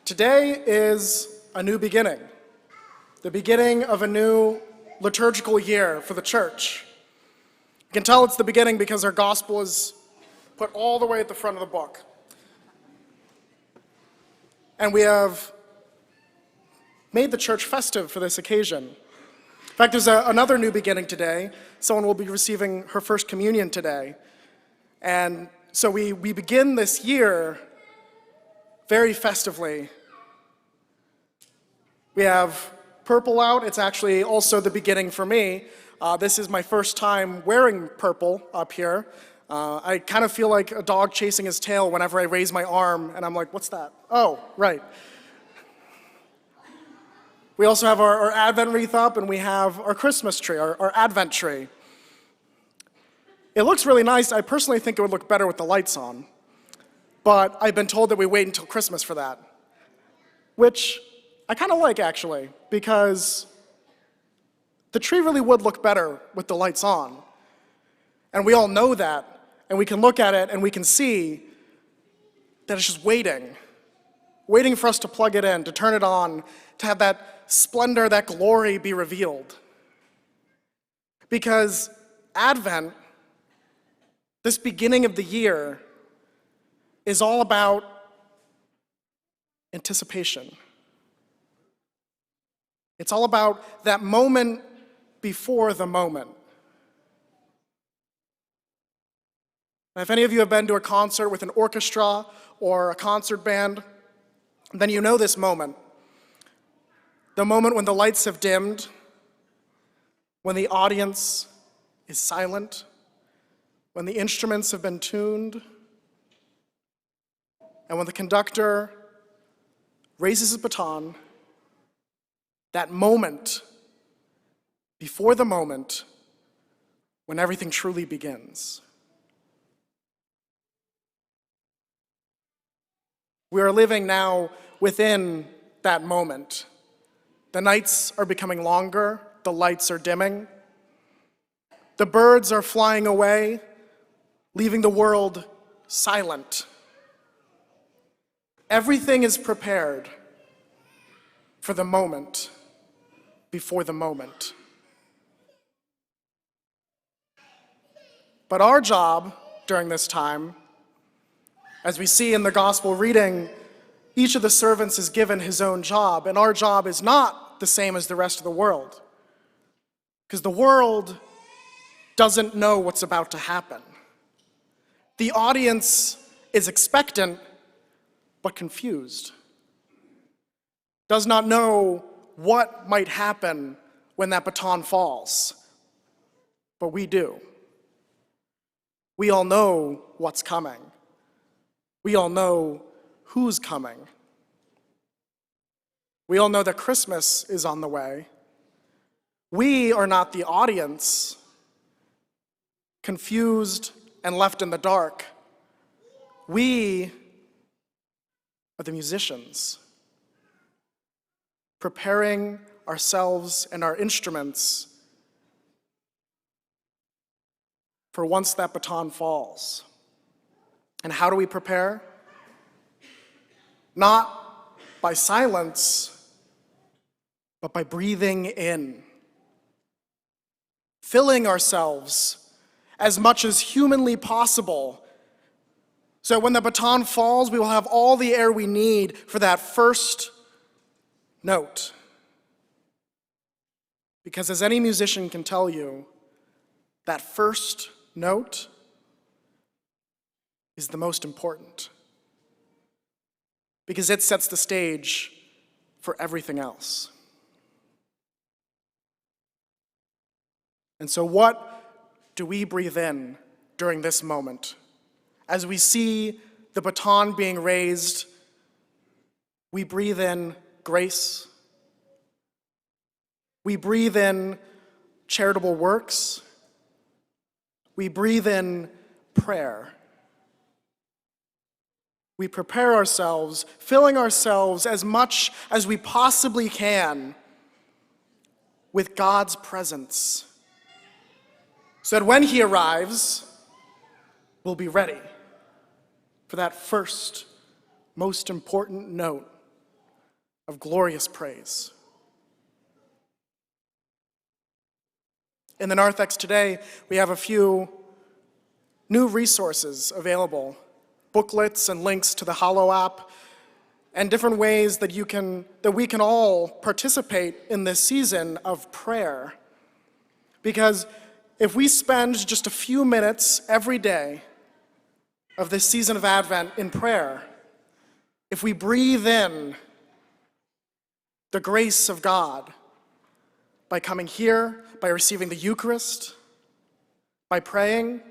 Today is a new beginning, the beginning of a new liturgical year for the church. You can tell it's the beginning because our gospel is put all the way at the front of the book. And we have made the church festive for this occasion. In fact, there's another new beginning today. Someone will be receiving her first communion today. And so we begin this year very festively. We have purple out. It's actually also the beginning for me. This is my first time wearing purple up here. I kind of feel like a dog chasing his tail whenever I raise my arm, and I'm like, what's that? Oh, right. We also have our Advent wreath up, and we have our Christmas tree, our Advent tree. It looks really nice. I personally think it would look better with the lights on, but I've been told that we wait until Christmas for that, which I kind of like, actually, because the tree really would look better with the lights on. And we all know that, and we can look at it and we can see that it's just waiting for us to plug it in, to turn it on, to have that splendor, that glory be revealed. Because Advent, this beginning of the year, is all about anticipation. It's all about that moment before the moment. Now, if any of you have been to a concert with an orchestra or a concert band, then you know this moment. The moment when the lights have dimmed, when the audience is silent, when the instruments have been tuned, and when the conductor raises his baton. That moment before the moment when everything truly begins. We are living now within that moment. The nights are becoming longer, the lights are dimming, the birds are flying away, leaving the world silent. Everything is prepared for the moment before the moment. But our job during this time, as we see in the gospel reading, each of the servants is given his own job, and our job is not the same as the rest of the world, because the world doesn't know what's about to happen. The audience is expectant but confused, does not know what might happen when that baton falls, but we do. We all know what's coming. We all know who's coming. We all know that Christmas is on the way. We are not the audience, confused and left in the dark. We are the musicians, preparing ourselves and our instruments for once that baton falls. And how do we prepare? Not by silence, but by breathing in, filling ourselves as much as humanly possible, so when the baton falls, we will have all the air we need for that first note. Because as any musician can tell you, that first note is the most important, because it sets the stage for everything else. And so what do we breathe in during this moment? As we see the baton being raised, we breathe in grace. We breathe in charitable works. We breathe in prayer. We prepare ourselves, filling ourselves as much as we possibly can with God's presence, so that when he arrives, we'll be ready for that first, most important note of glorious praise. In the narthex today, we have a few new resources available, booklets and links to the Hallow app, and different ways that we can all participate in this season of prayer. Because if we spend just a few minutes every day of this season of Advent in prayer, if we breathe in the grace of God by coming here, by receiving the Eucharist, by praying,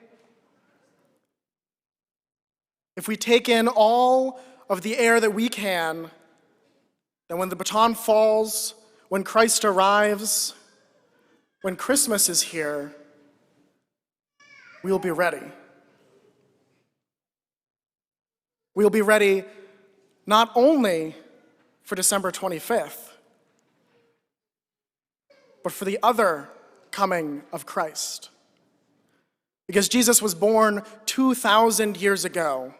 if we take in all of the air that we can, then when the baton falls, when Christ arrives, when Christmas is here, we'll be ready. We'll be ready not only for December 25th, but for the other coming of Christ. Because Jesus was born 2,000 years ago.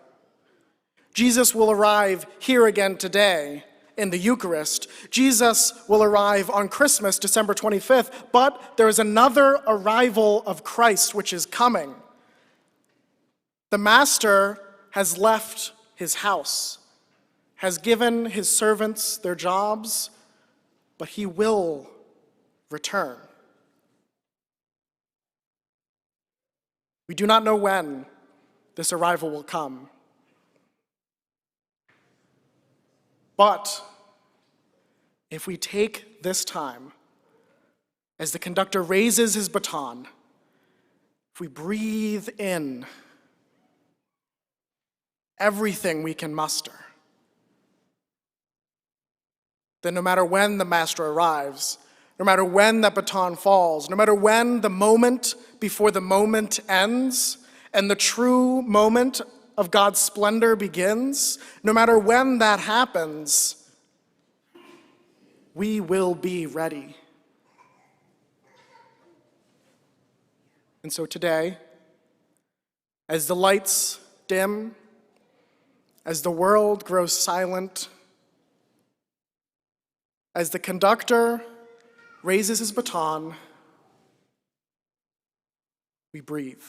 Jesus will arrive here again today in the Eucharist. Jesus will arrive on Christmas, December 25th, but there is another arrival of Christ which is coming. The Master has left his house, has given his servants their jobs, but he will return. We do not know when this arrival will come. But if we take this time, as the conductor raises his baton, if we breathe in everything we can muster, then no matter when the Master arrives, no matter when that baton falls, no matter when the moment before the moment ends and the true moment of God's splendor begins, no matter when that happens, we will be ready. And so today, as the lights dim, as the world grows silent, as the conductor raises his baton, we breathe.